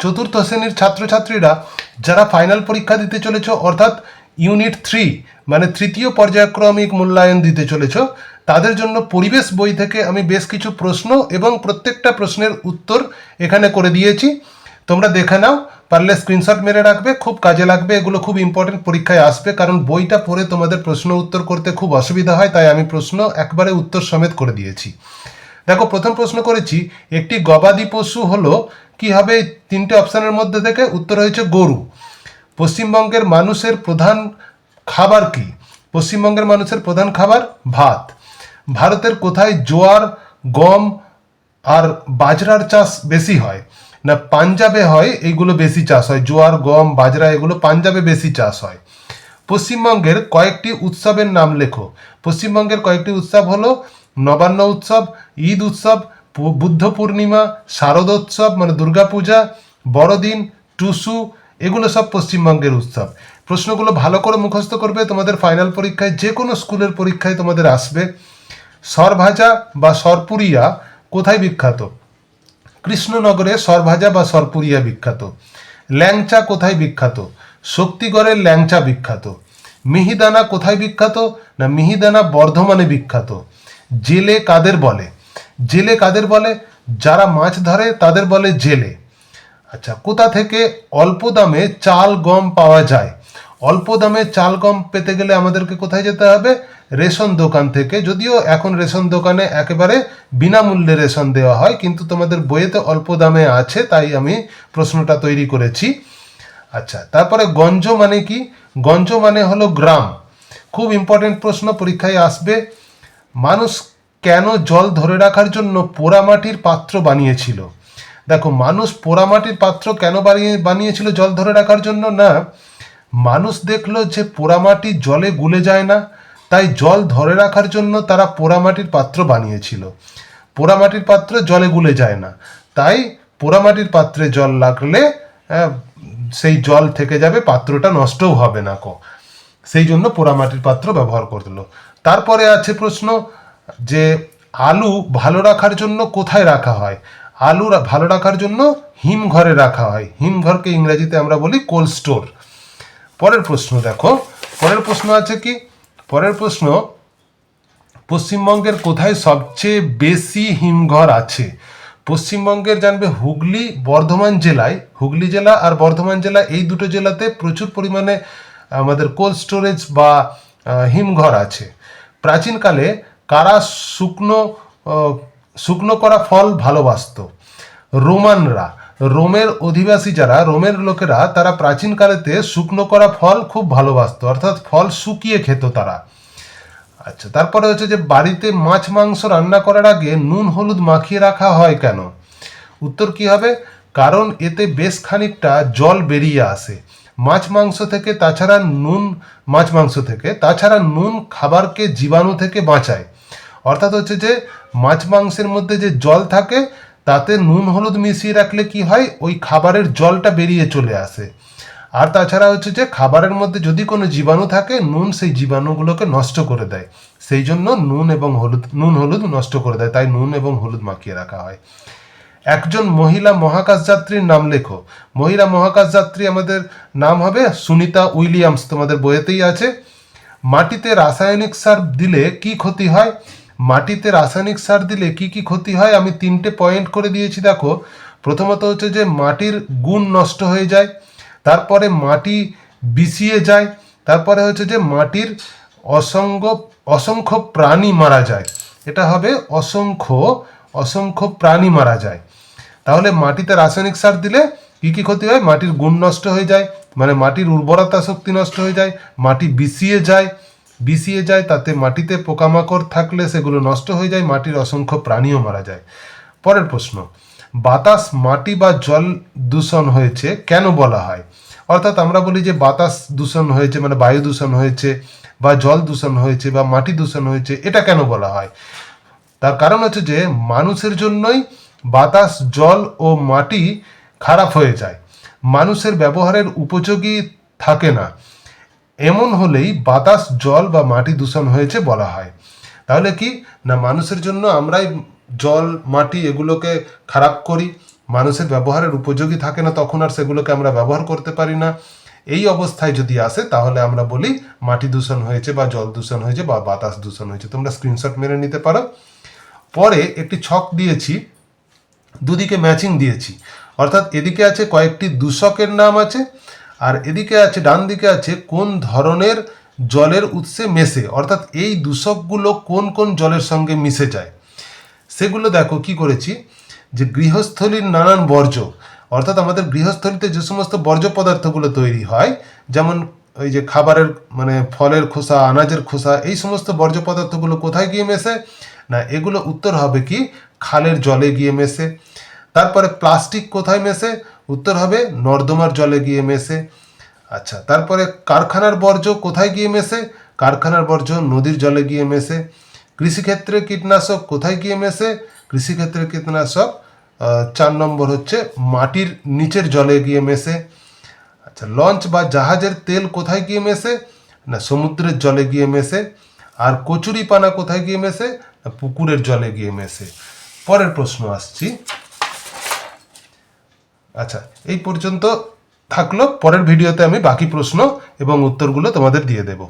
চতুর্থ শ্রেণীর ছাত্রছাত্রীরা যারা ফাইনাল পরীক্ষা দিতে চলেছ, অর্থাৎ ইউনিট 3 মানে তৃতীয় পর্যায়ক্রমিক মূল্যায়ন দিতে চলেছ, তাদের জন্য পরিবেশ বই থেকে আমি বেশ কিছু প্রশ্ন এবং প্রত্যেকটা প্রশ্নের উত্তর এখানে করে দিয়েছি। তোমরা দেখে নাও, পারলে স্ক্রিনশট মেরে রাখবে, খুব কাজে লাগবে। এগুলো খুব ইম্পর্টেন্ট, পরীক্ষায় আসবে, কারণ বইটা পড়ে তোমাদের প্রশ্ন উত্তর করতে খুব অসুবিধা হয়, তাই আমি প্রশ্ন একবারে উত্তর সমেত করে দিয়েছি। দেখো, প্রথম প্রশ্ন করেছি, একটি গবাদি পশু হলো কি হবে? তিনটে অপশানের মধ্যে থেকে উত্তর হয়েছে গরু। পশ্চিমবঙ্গের মানুষের প্রধান খাবার কি? পশ্চিমবঙ্গের মানুষের প্রধান খাবার ভাত। ভারতের কোথায় জোয়ার, গম আর বাজরার চাষ বেশি হয়? না, পাঞ্জাবে হয়, এইগুলো বেশি চাষ হয়। জোয়ার, গম, বাজরা এগুলো পাঞ্জাবে বেশি চাষ হয়। পশ্চিমবঙ্গের কয়েকটি উৎসবের নাম লেখো। পশ্চিমবঙ্গের কয়েকটি উৎসব হলো নবান্ন উৎসব, ঈদ উৎসব, বুদ্ধ পূর্ণিমা, শারদোৎসব মানে দুর্গাপূজা, বড়দিন, টুসু, এগুলো সব পশ্চিমবঙ্গের উৎসব। প্রশ্নগুলো ভালো করে মুখস্থ করবে, তোমাদের ফাইনাল পরীক্ষায় যে কোনো স্কুলের পরীক্ষায় তোমাদের আসবে। সরভাজা বা সরপুরিয়া কোথায় বিখ্যাত? কৃষ্ণনগরে সরভাজা বা সরপুরিয়া বিখ্যাত। ল্যাংচা কোথায় বিখ্যাত? শক্তিগড়ের ল্যাংচা বিখ্যাত। মিহিদানা কোথায় বিখ্যাত? না, মিহিদানা বর্ধমানে বিখ্যাত। জেলে কাদের বলে? জেলে কাদের বলে? যারা মাছ ধরে তাদের বলে জেলে। আচ্ছা, কোথা থেকে অল্প দামে চাল গম পাওয়া যায়? অল্প দামে চাল গম পেতে গেলে আমাদেরকে কোথায় যেতে হবে? রেশন দোকান থেকে। যদিও এখন রেশন দোকানে একেবারে বিনামূল্যে রেশন দেওয়া হয়, কিন্তু তোমাদের বইয়েতে অল্প দামে আছে, তাই আমি প্রশ্নটা তৈরি করেছি। আচ্ছা, তারপরে গঞ্জ মানে কি? গঞ্জ মানে হলো গ্রাম। খুব ইম্পর্টেন্ট প্রশ্ন, পরীক্ষায় আসবে। মানুষ কেন জল ধরে রাখার জন্য পোড়ামাটির পাত্র বানিয়েছিল? দেখো, মানুষ পোড়ামাটির পাত্র কেন বানিয়েছিল জল ধরে রাখার জন্য? না, মানুষ দেখলো যে পোড়ামাটি জলে গুলে যায় না, তাই জল ধরে রাখার জন্য তারা পোড়ামাটির পাত্র বানিয়েছিল। পোড়ামাটির পাত্র জলে গুলে যায় না, তাই পোড়ামাটির পাত্রে জল লাগলে সেই জল থেকে যাবে, পাত্রটা নষ্টও হবে না সেই জন্য পোড়ামাটির পাত্র ব্যবহার করলো। তারপরে আছে প্রশ্ন যে আলু ভালো রাখার জন্য কোথায় রাখা হয়? আলু ভালো রাখার জন্য হিমঘরে রাখা হয়। হিমঘরকে ইংরেজিতে আমরা বলি কোল্ড স্টোর। পরের প্রশ্ন দেখো, পরের প্রশ্ন আছে কি? পরের প্রশ্ন, পশ্চিমবঙ্গের কোথায় সবচেয়ে বেশি হিমঘর আছে? পশ্চিমবঙ্গের জানবে হুগলি, বর্ধমান জেলায়, হুগলি জেলা আর বর্ধমান জেলা, এই দুটো জেলাতে প্রচুর পরিমাণে আমাদের কোল্ড স্টোরেজ বা হিমঘর আছে। প্রাচীনকালে কারা শুকনো করা ফল ভালোবাসত? রোমানরা। রোমের অধিবাসী যারা, রোমের লোকেরা, তারা প্রাচীনকালেতে শুকনো করা ফল খুব ভালোবাসত, অর্থাৎ ফল শুকিয়ে খেত তারা। আচ্ছা, তারপরে হচ্ছে যে বাড়িতে মাছ মাংস রান্না করার আগে নুন হলুদ মাখিয়ে রাখা হয় কেন? উত্তর কি হবে? কারণ এতে বেশ খানিকটা জল বেরিয়ে আসে মাছ মাংস থেকে, তাছাড়া নুন খাবারকে জীবাণু থেকে বাঁচায়। অর্থাৎ হচ্ছে যে মাছ মাংসের মধ্যে যে জল থাকে, তাতে নুন হলুদ মিশিয়ে রাখলে কি হয়, ওই খাবারের জলটা বেরিয়ে চলে আসে। আর তাছাড়া হচ্ছে যে খাবারের মধ্যে যদি কোনো জীবাণু থাকে, নুন সেই জীবাণুগুলোকে নষ্ট করে দেয়, সেই জন্য নুন হলুদ নষ্ট করে দেয়, তাই নুন এবং হলুদ মাখিয়ে রাখা হয়। একজন মহিলা মহাকাশযাত্রীর নাম লেখো। মহিলা মহাকাশযাত্রী আমাদের নাম হবে সুনিতা উইলিয়ামস, তোমাদের বইয়েতেই আছে। মাটিতে রাসায়নিক সার দিলে কি ক্ষতি হয়? মাটিতে রাসায়নিক সার দিলে কি কি ক্ষতি হয় আমি 3টে পয়েন্ট করে দিয়েছি। দেখো, প্রথমত হচ্ছে যে মাটির গুণ নষ্ট হয়ে যায়, তারপরে মাটি বিষিয়ে যায়, তারপরে হচ্ছে যে মাটির অসংখ্য প্রাণী মারা যায়। এটা হবে অসংখ্য প্রাণী মারা যায়। তাহলে মাটিতে রাসায়নিক সার দিলে কি কি ক্ষতি হয়? মাটির গুণ নষ্ট হয়ে যায়, মানে মাটির উর্বরতা শক্তি নষ্ট হয়ে যায়, মাটি বিষিয়ে যায়, তাতে মাটিতে পোকামাকড় থাকলে সেগুলো নষ্ট হয়ে যায়, মাটির অসংখ্য প্রাণীও মারা যায়। পরের প্রশ্ন, বাতাস, মাটি বা জল দূষণ হয়েছে কেন বলা হয়? অর্থাৎ আমরা বলি যে বাতাস দূষণ হয়েছে, মানে বায়ু দূষণ হয়েছে, বা জল দূষণ হয়েছে, বা মাটি দূষণ হয়েছে, এটা কেন বলা হয়? তার কারণ হচ্ছে যে মানুষের জন্যই বাতাস, জল ও মাটি খারাপ হয়ে যায়, মানুষের ব্যবহারের উপযোগী থাকে না, এমন হলেই বাতাস, জল বা মাটি দূষণ হয়েছে বলা হয়। তাহলে কি না, মানুষের জন্য আমরাই জল, মাটি এগুলোকে খারাপ করি, মানুষের ব্যবহারের উপযোগী থাকে না, তখন আর সেগুলোকে আমরা ব্যবহার করতে পারি না। এই অবস্থায় যদি আসে তাহলে আমরা বলি মাটি দূষণ হয়েছে বা জল দূষণ হয়েছে বা বাতাস দূষণ হয়েছে। তোমরা স্ক্রিনশট মেরে নিতে পারো। পরে একটি ছক দিয়েছি, দুদিকে ম্যাচিং দিয়েছি, অর্থাৎ এদিকে আছে কয়েকটি দূষকের নাম আছে, আর এদিকে আছে ডান দিকে আছে কোন ধরনের জলের উৎসে মেশে, অর্থাৎ এই দূষকগুলো কোন কোন জলের সঙ্গে মিশে যায় সেগুলো দেখো কি করেছি। যে গৃহস্থলীর নানান বর্জ্য, অর্থাৎ আমাদের গৃহস্থলীতে যে সমস্ত বর্জ্য পদার্থগুলো তৈরি হয়, যেমন ওই যে খাবারের মানে ফলের খোসা, আনাজের খোসা, এই সমস্ত বর্জ্য পদার্থগুলো কোথায় গিয়ে মেশে না, এগুলো উত্তর হবে কি খালের জলে গিয়ে মেশে। তারপরে প্লাস্টিক কোথায় মেশে, উত্তর হবে নর্দমার জলে গিয়ে মেশে। আচ্ছা, তারপরে কারখানার বর্জ্য কোথায় গিয়ে মেশে, কারখানার বর্জ্য নদীর জলে গিয়ে মেশে। কৃষিক্ষেত্রে কীটনাশক কোথায় গিয়ে মেশে, কৃষিক্ষেত্রে কীটনাশক 4 নম্বর হচ্ছে মাটির নিচের জলে গিয়ে মেশে। আচ্ছা, লঞ্চ বা জাহাজের তেল কোথায় গিয়ে মেশে না, সমুদ্রের জলে গিয়ে মেশে। আর কচুরিপানা কোথায় গিয়ে মেশে না, পুকুরের জলে গিয়ে মেশে। পরের প্রশ্ন আসছি। আচ্ছা, এই পর্যন্ত থাকলো। পরের ভিডিওতে আমি বাকি প্রশ্ন এবং উত্তরগুলো তোমাদের দিয়ে দেবো।